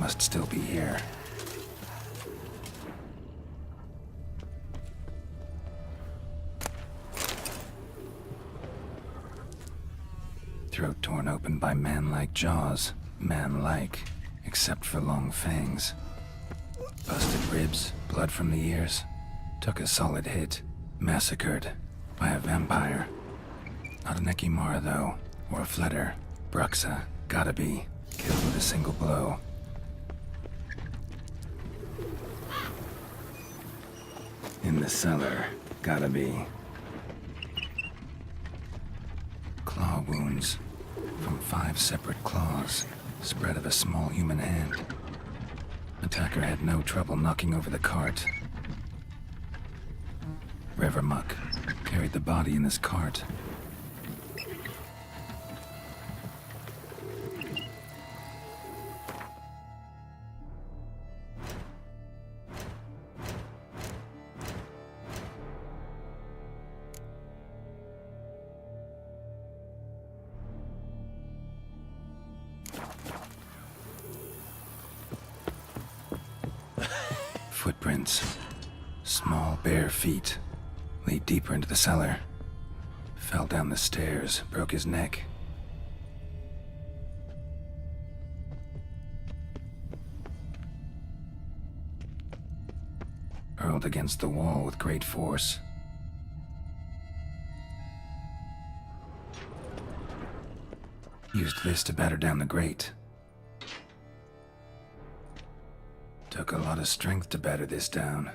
must still be here. Throat torn open by man-like jaws. Man-like, except for long fangs. Busted ribs, blood from the ears. Took a solid hit. Massacred by a vampire. Not an Ekimara, though, or a Fletter. Bruxa, gotta be. Killed with a single blow. In the cellar, gotta be. Claw wounds from 5 separate claws, spread of a small human hand. Attacker had no trouble knocking over the cart. River muck carried the body in this cart. Footprints. Small, bare feet. Lead deeper into the cellar. Fell down the stairs, broke his neck. Hurled against the wall with great force. Used this to batter down the grate. Took a lot of strength to batter this down.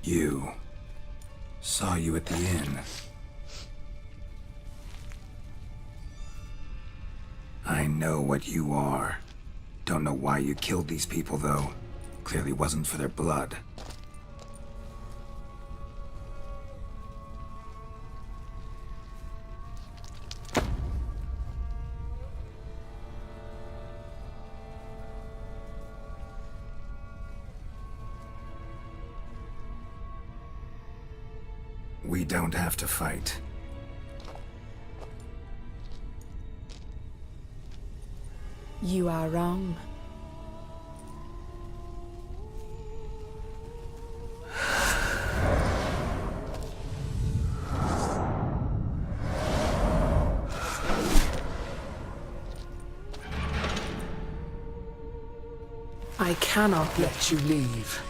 You. Saw you at the inn. I know what you are. Don't know why you killed these people, though. Clearly wasn't for their blood. We don't have to fight. You are wrong. I cannot let you leave.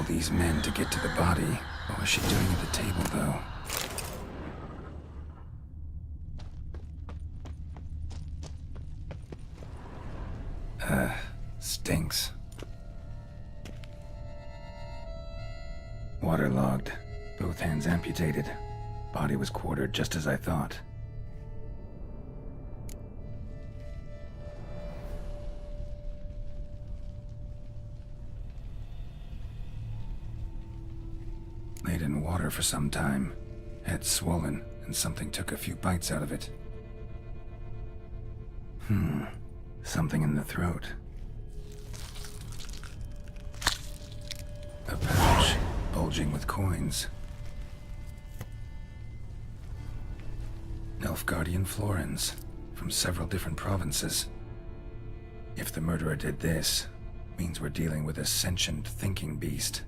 these men to get to the body. What was she doing at the table, though? Stinks. Waterlogged. Both hands amputated. Body was quartered just as I thought. Laid in water for some time. Head swollen, and something took a few bites out of it. Something in the throat. A pouch, bulging with coins. Nilfgaardian florins, from several different provinces. If the murderer did this, means we're dealing with a sentient thinking beast.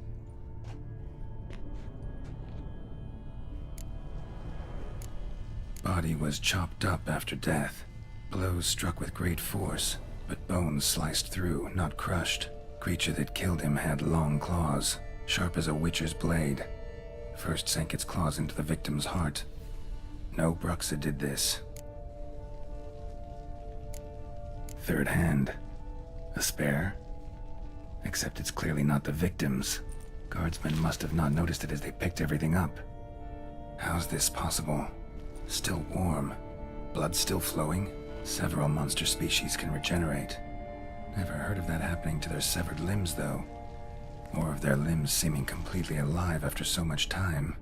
Body was chopped up after death. Blows struck with great force, but bones sliced through, not crushed. Creature that killed him had long claws, sharp as a witcher's blade. First sank its claws into the victim's heart. No Bruxa did this. Third hand. A spare? Except it's clearly not the victim's. Guardsmen must have not noticed it as they picked everything up. How's this possible? Still warm. Blood still flowing? Several monster species can regenerate. Never heard of that happening to their severed limbs, though. Or of their limbs seeming completely alive after so much time.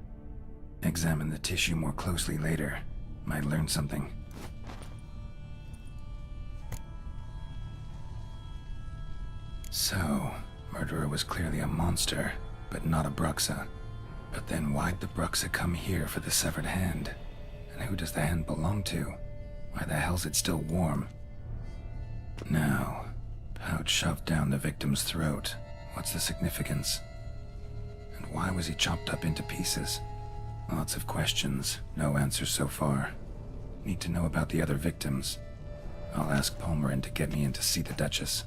Examine the tissue more closely later. Might learn something. So, murderer was clearly a monster, but not a Bruxa. But then why'd the Bruxa come here for the severed hand? And who does the hand belong to? Why the hell's it still warm? Now, pouch shoved down the victim's throat. What's the significance? And why was he chopped up into pieces? Lots of questions, no answers so far. Need to know about the other victims. I'll ask Palmerin to get me in to see the Duchess.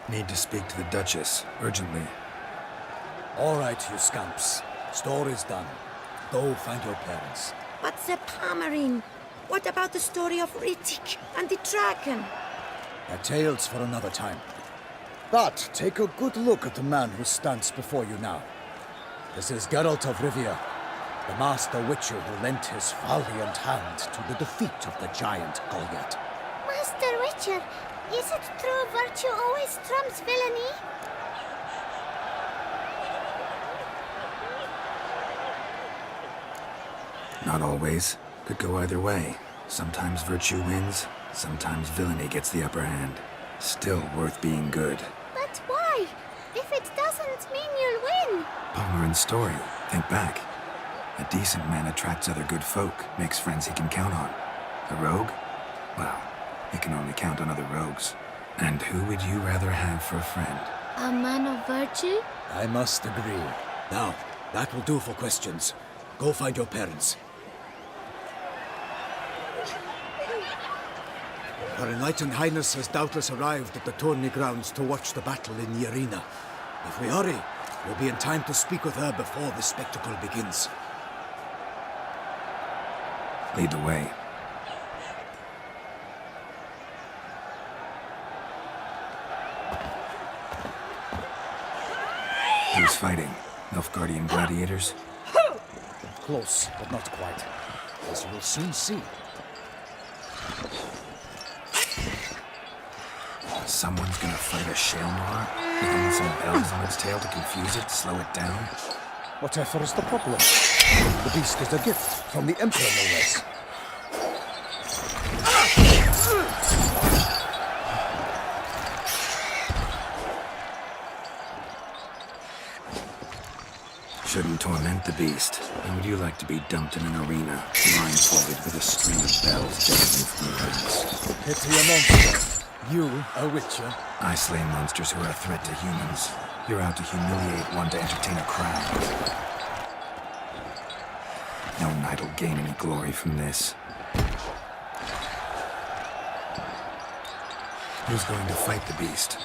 Need to speak to the Duchess, urgently. All right, you scamps. Story's done. Go find your parents. But the Palmerin, what about the story of Rittik and the dragon? They're tales for another time. But take a good look at the man who stands before you now. This is Geralt of Rivia, the master witcher who lent his valiant hand to the defeat of the giant Goliath. Master Witcher, is it true virtue always trumps villainy? Not always. Could go either way. Sometimes virtue wins, sometimes villainy gets the upper hand. Still worth being good. But why? If it doesn't mean you'll win. Palmerin's story. Think back. A decent man attracts other good folk, makes friends he can count on. A rogue? Well, he can only count on other rogues. And who would you rather have for a friend? A man of virtue? I must agree. Now, that will do for questions. Go find your parents. Her Enlightened Highness has doubtless arrived at the tourney grounds to watch the battle in the arena. If we hurry, we'll be in time to speak with her before the spectacle begins. Lead the way. Who's fighting? Nilfgaardian gladiators? Close, but not quite. As you will soon see. Someone's gonna fight a Shaelmaar? Giving it some bells on its tail to confuse it, slow it down? Whatever is the problem? The beast is a gift from the Emperor, no less. torment the beast? Or would you like to be dumped in an arena, blindfolded with a string of bells dangling from your ass? Pity a monster. You, a witcher? I slay monsters who are a threat to humans. You're out to humiliate one to entertain a crowd. No knight will gain any glory from this. Who's going to fight the beast?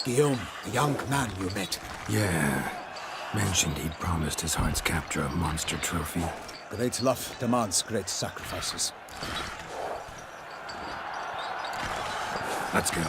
Guillaume, the young man you met. Yeah. Mentioned he'd promised his heart's capture a monster trophy. Great love demands great sacrifices. Let's go.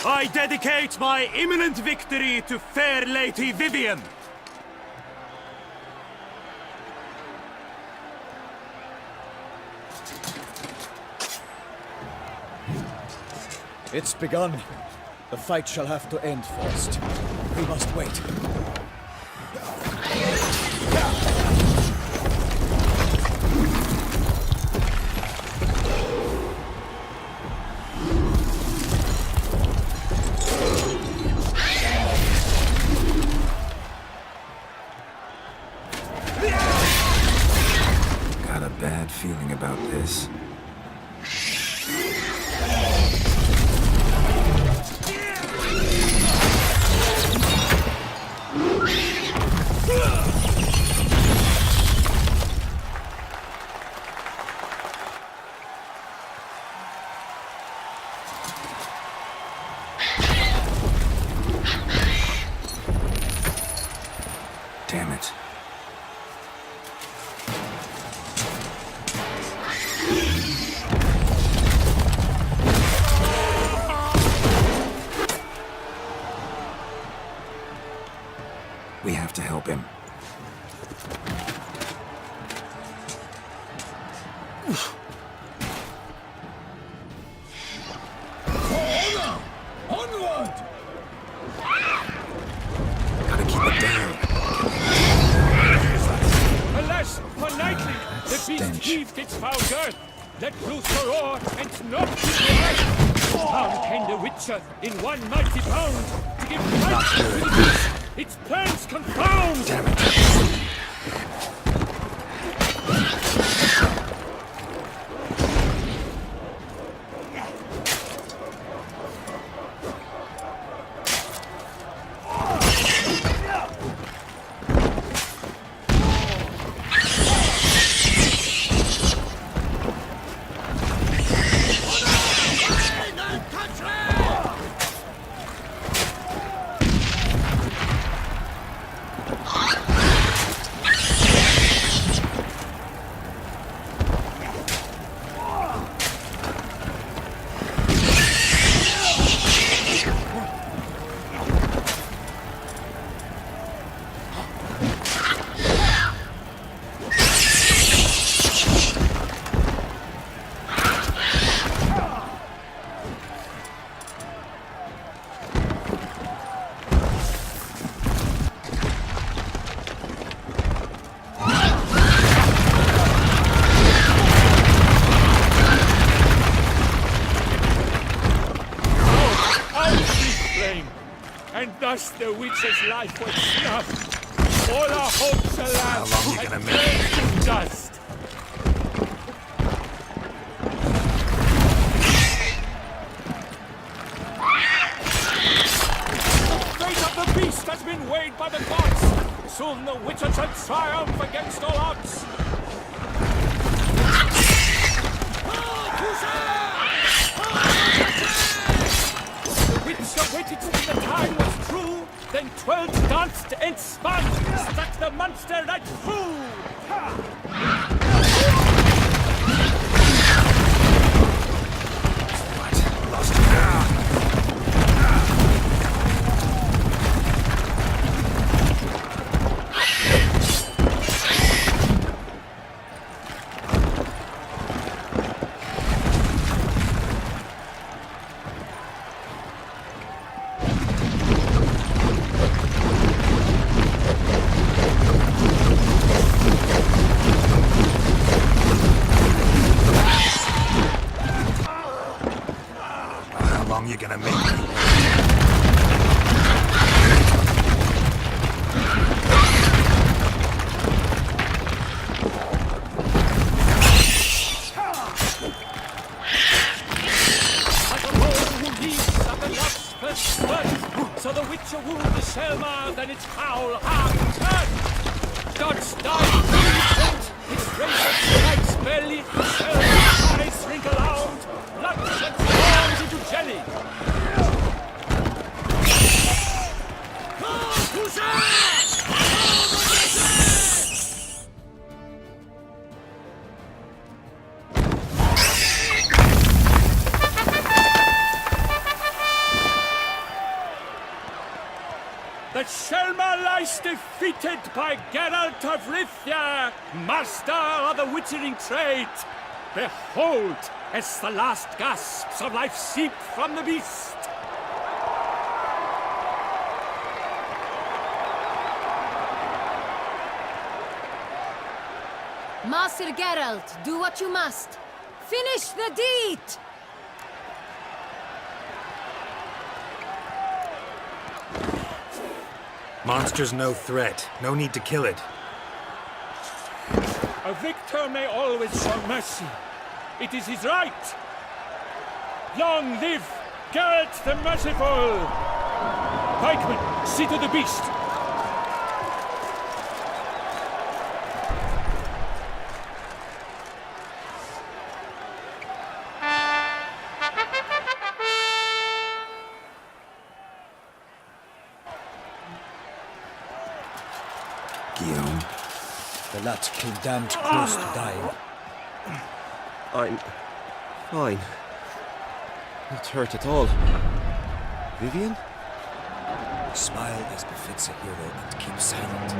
I dedicate my imminent victory to fair Lady Vivian. It's begun. The fight shall have to end first. We must wait. Got a bad feeling about this. Damn it. We have to help him. Onward! Gotta keep it down. Alas, for nightly, the beast stench. heaved its foul girth, let loose the roar, and knocked it to earth. Down came the Witcher in one mighty bound, to give light to the beast, its plans confound. Damn it. And thus the witch's life was snuffed. All our hopes, alas, How long you had gonna turned to dust. The fate of the beast has been weighed by the gods. Soon the witcher shall triumph against all odds. Witcher waited till the time was true, then twirled, danced, and spun, struck the monster right through. What? Lost him now. long you gonna make me? So the Witcher wooed the Selma, then its foul heart turned. Gods died through his rent, its razor strikes belly, Selma's eyes wrinkle out, blood transforms into jelly. Toussaint! The Selma lies defeated by Geralt of Rivia, master of the witchering trade. Behold, as the last gasps of life seep from the beast. Master Geralt, do what you must. Finish the deed! Monster's no threat. No need to kill it. A victor may always show mercy. It is his right. Long live Geralt the Merciful! Pikemen, see to the beast. Guillaume, The lad came damned close to dying. I'm fine. Not hurt at all. Vivian? Smile as befits a hero and keep silent.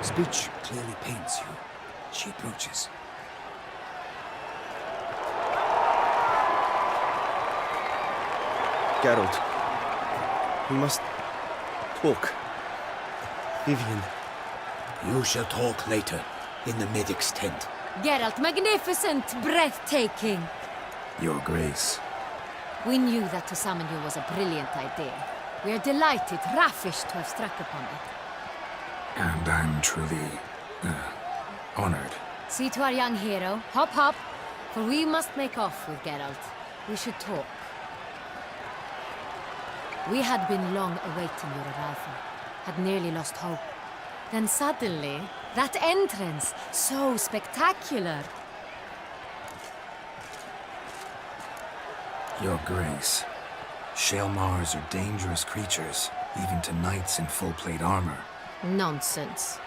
Speech clearly pains you. She approaches. Geralt. We must talk. Vivian. You shall talk later, in the medic's tent. Geralt, magnificent, breathtaking. Your Grace. We knew that to summon you was a brilliant idea. We are delighted, ravished to have struck upon it. And I'm truly, honored. See to our young hero. Hop, hop. For we must make off with Geralt. We should talk. We had been long awaiting your arrival. Had nearly lost hope. Then suddenly, that entrance, so spectacular. Your Grace. Shaelmars are dangerous creatures, even to knights in full plate armor. Nonsense.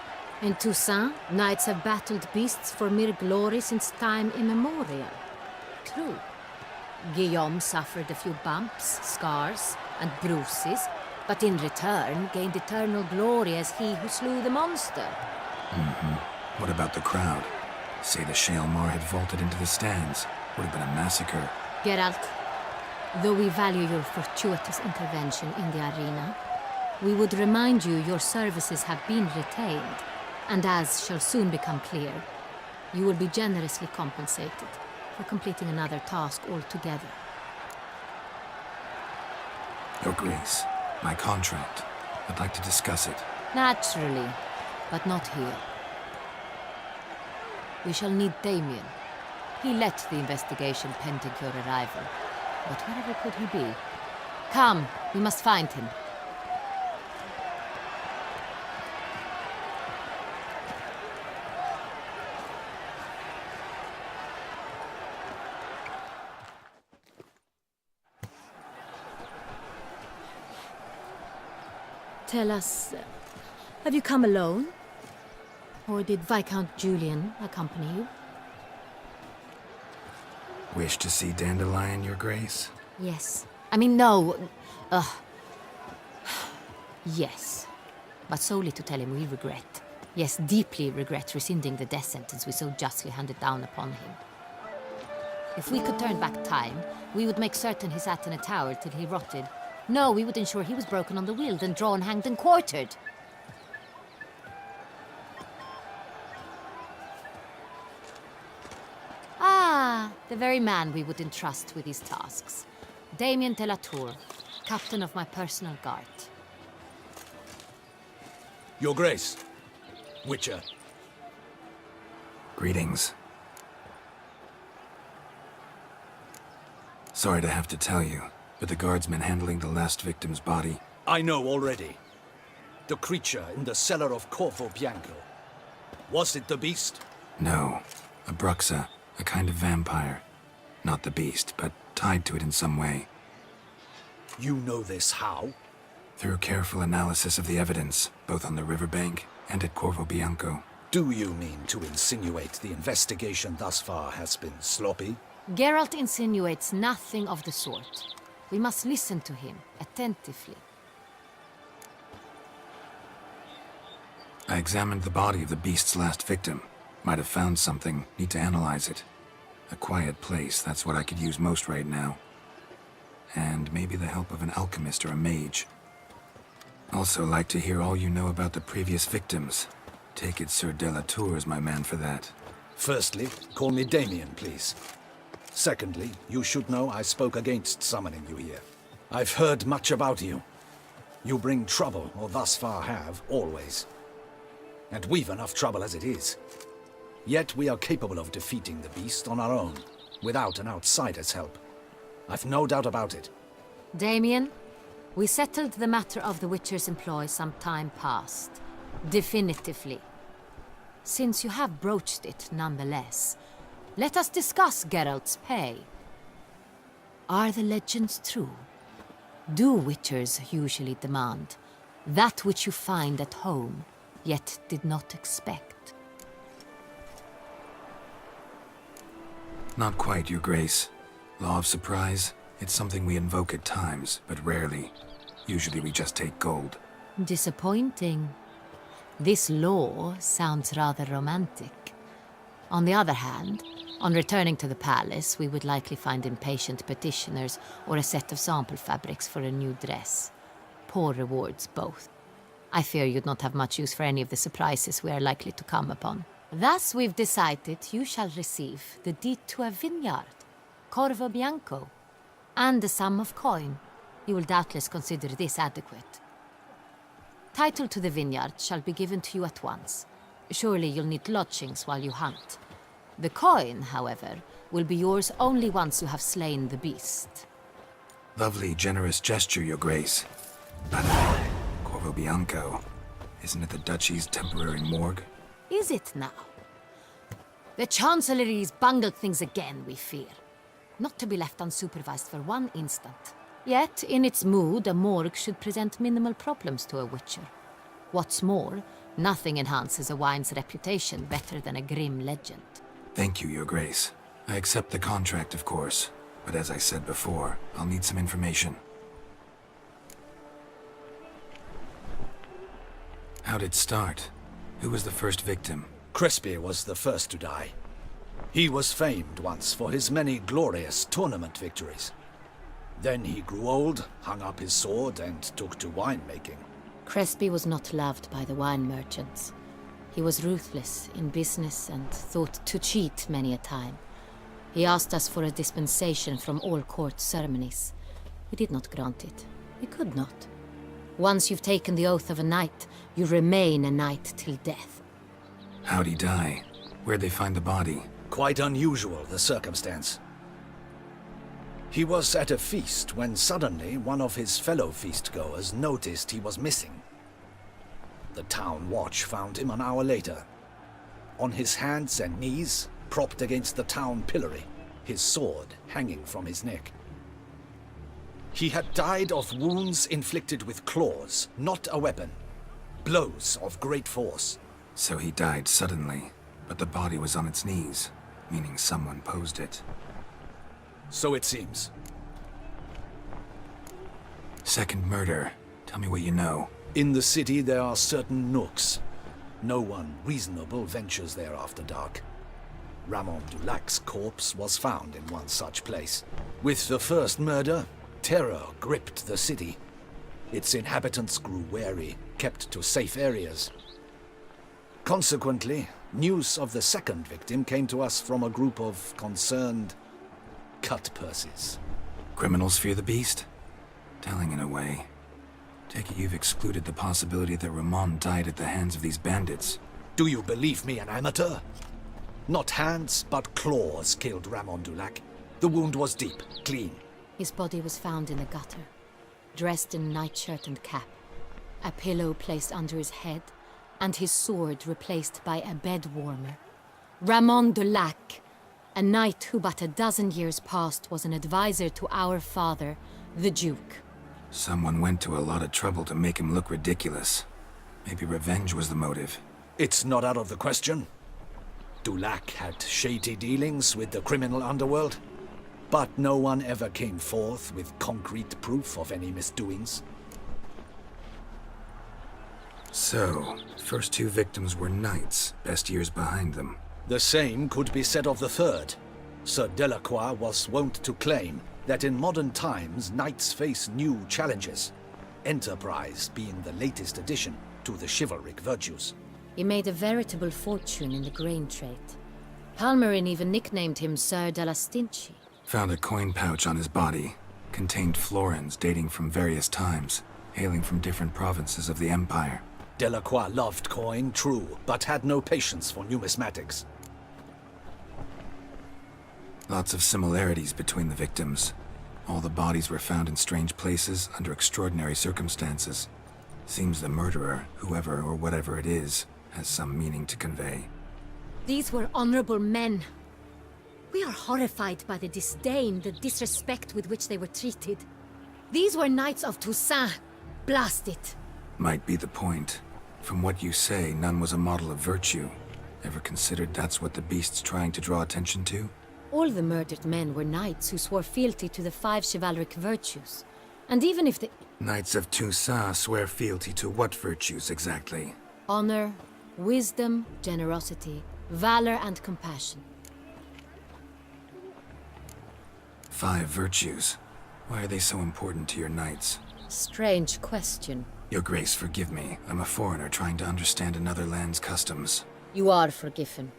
In Toussaint, knights have battled beasts for mere glory since time immemorial. True. Guillaume suffered a few bumps, scars, and bruises, but in return gained eternal glory as he who slew the monster. What about the crowd? Say the Shaelmar had vaulted into the stands. Would have been a massacre. Geralt, though we value your fortuitous intervention in the arena, we would remind you your services have been retained, and as shall soon become clear, you will be generously compensated for completing another task altogether. Your Grace, my contract. I'd like to discuss it. Naturally, but not here. We shall need Damien. He led the investigation pending your arrival. But wherever could he be? Come, we must find him. Tell us, have you come alone? Or did Viscount Julian accompany you? Wish to see Dandelion, Your Grace? Yes. I mean, no. Yes. But solely to tell him we regret. Yes, deeply regret rescinding the death sentence we so justly handed down upon him. If we could turn back time, we would make certain he sat in a tower till he rotted. No, we would ensure he was broken on the wheel, then drawn, hanged, and quartered. Ah, the very man we would entrust with these tasks. Damien de la Tour, captain of my personal guard. Your Grace. Witcher. Greetings. Sorry to have to tell you, but the guardsman handling the last victim's body... I know already. The creature in the cellar of CORVO BIANCO. Was it the beast? No. A bruxa, a kind of vampire. Not the beast, but tied to it in some way. You know this how? Through careful analysis of the evidence, both on the riverbank and at CORVO BIANCO. Do you mean to insinuate the investigation thus far has been sloppy? Geralt insinuates nothing of the sort. We must listen to him attentively. I examined the body of the beast's last victim. Might have found something, need to analyze it. A quiet place, that's what I could use most right now. And maybe the help of an alchemist or a mage. Also like to hear all you know about the previous victims. Take it Sir de la Tour is my man for that. Firstly, call me Damien, please. Secondly, you should know I spoke against summoning you here. I've heard much about you. You bring trouble, or thus far have, always. And we've enough trouble as it is. Yet we are capable of defeating the beast on our own, without an outsider's help. I've no doubt about it. Damien, we settled the matter of the Witcher's employ some time past. Definitively. Since you have broached it nonetheless, let us discuss Geralt's pay. Are the legends true? Do Witchers usually demand that which you find at home, yet did not expect? Not quite, Your Grace. Law of surprise, it's something we invoke at times, but rarely. Usually we just take gold. Disappointing. This law sounds rather romantic. On the other hand, on returning to the palace, we would likely find impatient petitioners or a set of sample fabrics for a new dress. Poor rewards, both. I fear you'd not have much use for any of the surprises we are likely to come upon. Thus, we've decided you shall receive the deed to a vineyard, CORVO BIANCO, and a sum of coin. You will doubtless consider this adequate. Title to the vineyard shall be given to you at once. Surely you'll need lodgings while you hunt. The coin, however, will be yours only once you have slain the beast. Lovely, generous gesture, Your Grace. But, CORVO BIANCO, isn't it the Duchy's temporary morgue? Is it now? The Chancellery's bungled things again, we fear. Not to be left unsupervised for one instant. Yet, in its mood, a morgue should present minimal problems to a Witcher. What's more, nothing enhances a wine's reputation better than a grim legend. Thank you, Your Grace. I accept the contract, of course. But as I said before, I'll need some information. How'd it start? Who was the first victim? Crespi was the first to die. He was famed once for his many glorious tournament victories. Then he grew old, hung up his sword, and took to winemaking. Crespi was not loved by the wine merchants. He was ruthless in business and thought to cheat many a time. He asked us for a dispensation from all court ceremonies. We did not grant it. We could not. Once you've taken the oath of a knight, you remain a knight till death. How'd he die? Where'd they find the body? Quite unusual, the circumstance. He was at a feast when suddenly one of his fellow feastgoers noticed he was missing. The town watch found him an hour later. On his hands and knees, propped against the town pillory, his sword hanging from his neck. He had died of wounds inflicted with claws, not a weapon. Blows of great force. So he died suddenly, but the body was on its knees, meaning someone posed it. So it seems. Second murder. Tell me what you know. In the city there are certain nooks. No one reasonable ventures there after dark. Ramon Dulac's corpse was found in one such place. With the first murder, terror gripped the city. Its inhabitants grew wary, kept to safe areas. Consequently, news of the second victim came to us from a group of concerned cut-purses. Criminals fear the beast? Telling in a way. Take it you've excluded the possibility that Ramon died at the hands of these bandits. Do you believe me an amateur? Not hands, but claws killed Ramon Dulac. The wound was deep, clean. His body was found in the gutter, dressed in nightshirt and cap, a pillow placed under his head, and his sword replaced by a bed warmer. Ramon Dulac, a knight who but a dozen years past was an advisor to our father, the Duke. Someone went to a lot of trouble to make him look ridiculous. Maybe revenge was the motive. It's not out of the question. Dulac had shady dealings with the criminal underworld, but no one ever came forth with concrete proof of any misdoings. So, first two victims were knights, best years behind them. The same could be said of the third. Sir Delacroix was wont to claim that in modern times knights face new challenges, enterprise being the latest addition to the chivalric virtues. He made a veritable fortune in the grain trade. Palmerin even nicknamed him Sir de la Stinchi. Found a coin pouch on his body. Contained florins dating from various times, hailing from different provinces of the Empire. Delacroix loved coin, true, but had no patience for numismatics. Lots of similarities between the victims. All the bodies were found in strange places under extraordinary circumstances. Seems the murderer, whoever or whatever it is, has some meaning to convey. These were honorable men. We are horrified by the disdain, the disrespect with which they were treated. These were knights of Toussaint. Blast it. Might be the point. From what you say, none was a model of virtue. Ever considered that's what the beast's trying to draw attention to? All the murdered men were knights who swore fealty to the 5 chivalric virtues. And even if the... Knights of Toussaint swear fealty to what virtues exactly? Honor, wisdom, generosity, valor, and compassion. 5 virtues. Why are they so important to your knights? Strange question. Your Grace, forgive me. I'm a foreigner trying to understand another land's customs. You are forgiven.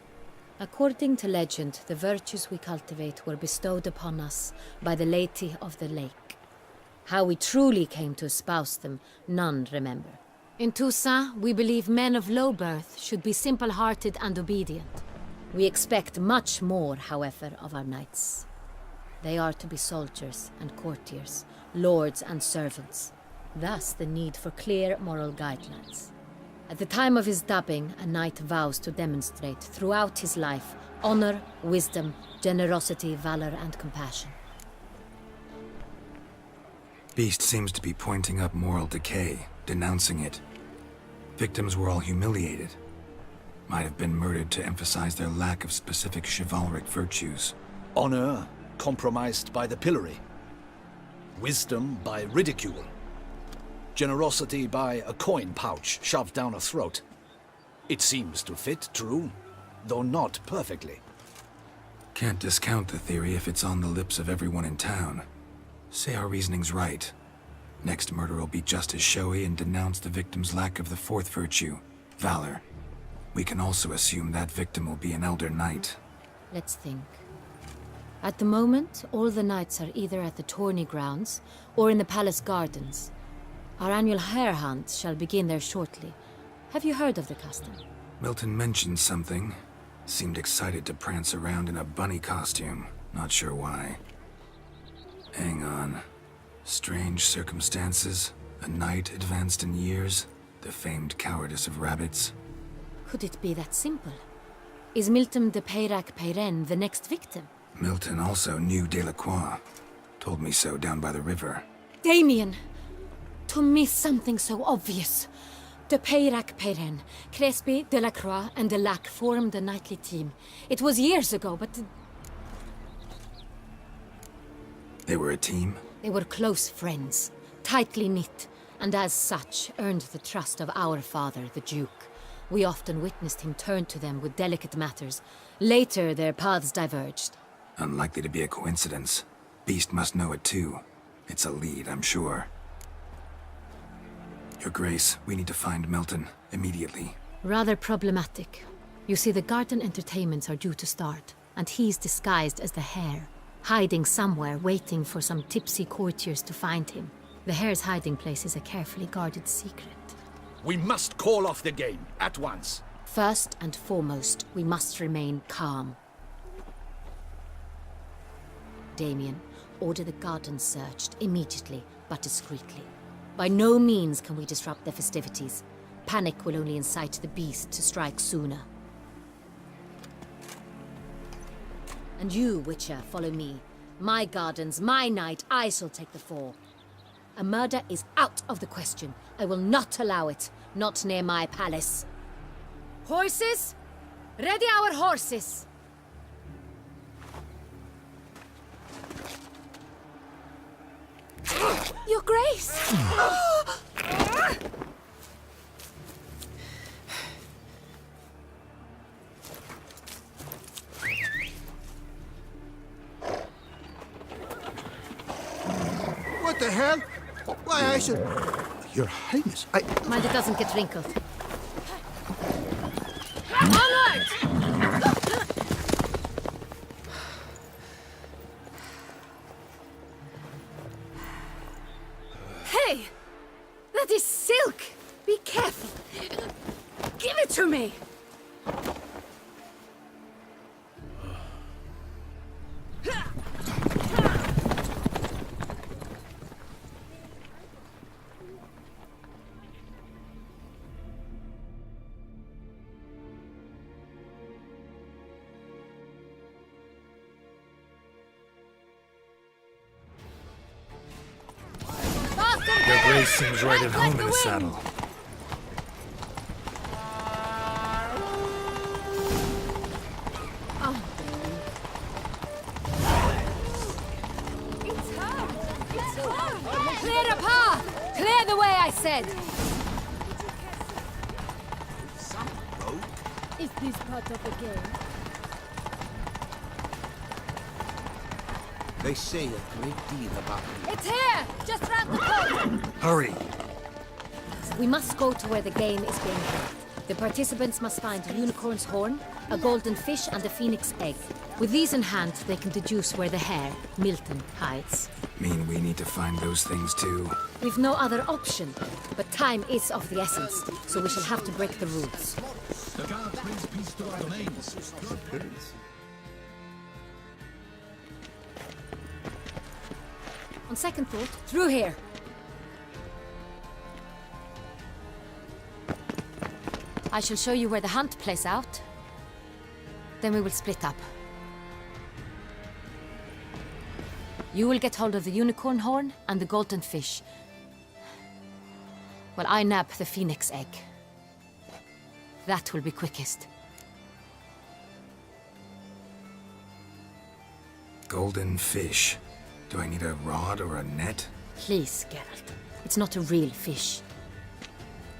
According to legend, the virtues we cultivate were bestowed upon us by the Lady of the Lake. How we truly came to espouse them, none remember. In Toussaint, we believe men of low birth should be simple-hearted and obedient. We expect much more, however, of our knights. They are to be soldiers and courtiers, lords and servants. Thus the need for clear moral guidelines. At the time of his dubbing, a knight vows to demonstrate throughout his life honor, wisdom, generosity, valor, and compassion. Beast seems to be pointing up moral decay, denouncing it. Victims were all humiliated. Might have been murdered to emphasize their lack of specific chivalric virtues. Honor compromised by the pillory. Wisdom by ridicule. Generosity by a coin pouch shoved down a throat. It seems to fit, true, though not perfectly. Can't discount the theory if it's on the lips of everyone in town. Say our reasoning's right. Next murder will be just as showy and denounce the victim's lack of the 4th virtue, valor. We can also assume that victim will be an elder knight. Let's think. At the moment, all the knights are either at the tourney grounds or in the palace gardens. Our annual hare hunt shall begin there shortly. Have you heard of the custom? Milton mentioned something. Seemed excited to prance around in a bunny costume. Not sure why. Hang on. Strange circumstances. A knight advanced in years. The famed cowardice of rabbits. Could it be that simple? Is Milton de Peyrac-Peyren the next victim? Milton also knew Delacroix. Told me so down by the river. Damien! To miss something so obvious. De Peyrac-Peyren, Crespi, Delacroix, and Delac formed a knightly team. It was years ago, but... They were a team? They were close friends, tightly knit, and as such earned the trust of our father, the Duke. We often witnessed him turn to them with delicate matters. Later, their paths diverged. Unlikely to be a coincidence. Beast must know it too. It's a lead, I'm sure. Your Grace, we need to find Milton, immediately. Rather problematic. You see, the garden entertainments are due to start, and he's disguised as the hare. hiding somewhere, waiting for some tipsy courtiers to find him. The hare's hiding place is a carefully guarded secret. We must call off the game, at once. First and foremost, we must remain calm. Damien, order the gardens searched immediately, but discreetly. By no means can we disrupt the festivities. Panic will only incite the beast to strike sooner. And you, Witcher, follow me. My gardens, my night, I shall take the fall. A murder is out of the question. I will not allow it. Not near my palace. Horses? Ready our horses! Your Grace! What the hell? Why, I should... Your Highness, Mind it doesn't get wrinkled. Onward! Hey! That is silk! Be careful! Give it to me! Your Grace seems right at home in the saddle. Clear a path! Clear the way, I said! Is this part of the game? They say a great deal about me. It's here! Just round the corner! Hurry! We must go to where the game is being held. The participants must find a unicorn's horn, a golden fish, and a phoenix egg. With these in hand, they can deduce where the hare, Milton, hides. Mean we need to find those things too? We've no other option, but time is of the essence, so we shall have to break the rules. The guard brings peace to our domains. On second thought, through here. I shall show you where the hunt plays out. Then we will split up. You will get hold of the unicorn horn and the golden fish. While I nab the phoenix egg. That will be quickest. Golden fish. Do I need a rod or a net? Please, Geralt. It's not a real fish.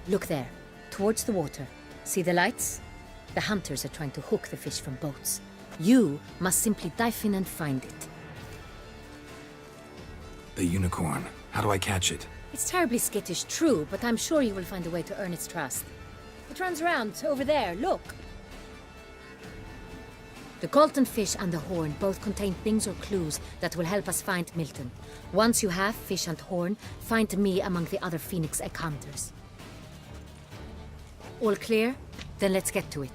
Look there, towards the water. See the lights? The hunters are trying to hook the fish from boats. You must simply dive in and find it. The unicorn. How do I catch it? It's terribly skittish, true, but I'm sure you will find a way to earn its trust. It runs around over there, look. The golden fish and the horn both contain things or clues that will help us find Milton. Once you have fish and horn, find me among the other phoenix egg hunters. All clear? Then let's get to it.